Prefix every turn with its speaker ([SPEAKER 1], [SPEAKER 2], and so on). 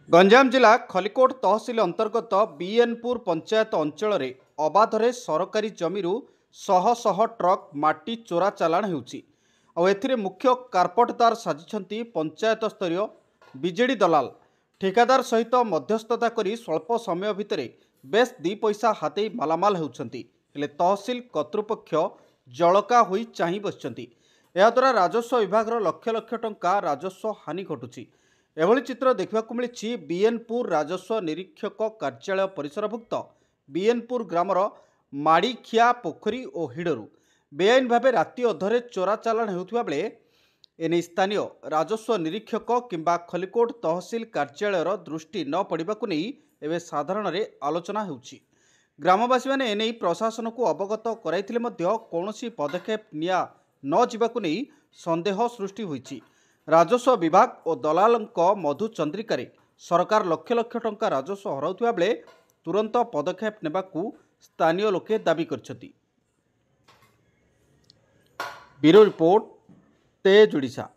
[SPEAKER 1] गंजाम जिला खलिकोट तहसिल अंतर्गत बीएनपुर पंचायत अंचल अबाधरे सरकारी जमीरू शह शह ट्रक माटी चोरा चालाण होती मुख्य कार्पटदार साजिଛନ୍ତି पंचायत स्तरीय बीजेडी दलाल ठेकादार सहित मध्यस्थता करी स्वल्प समय भितर बेस दी पैसा हाथई मालामाल होती तहसिल कर्तृपक्ष जलका होई चाहि बसिଛନ୍ତି। एहाद्वारा राजस्व विभाग लक्ष लक्ष टंका राजस्व हानि घटुची। एभली चित्र देखा मिली बीएनपुर राजस्व निरीक्षक कार्यालय परिसरभुक्त बीएनपुर ग्रामर माड़ीखिया पोखरी और हिडरू बेआईन भाव राति अधरे चोरा चालाण होता बेले एने स्थानीय राजस्व निरीक्षक किंबा खलिकोट तहसिल कार्यालयर दृष्टि न पड़वा नहीं एवं साधारण आलोचना होउछि। ग्रामवासी मैंने एने प्रशासन को अवगत कराइथिले मध्य कौनसी पदक्षेप निया न जिबाकु नहीं संदेह सृष्टि होइछि। राजस्व विभाग और दलालंक मधु चंद्रिकार सरकार लक्ष लक्ष टंका राजस्व हराउथिबा बेले तुरंत पदक्षेप नेबाकू स्थानीय लोके दाबी करछथि। ब्यूरो रिपोर्ट तेज ओडिशा।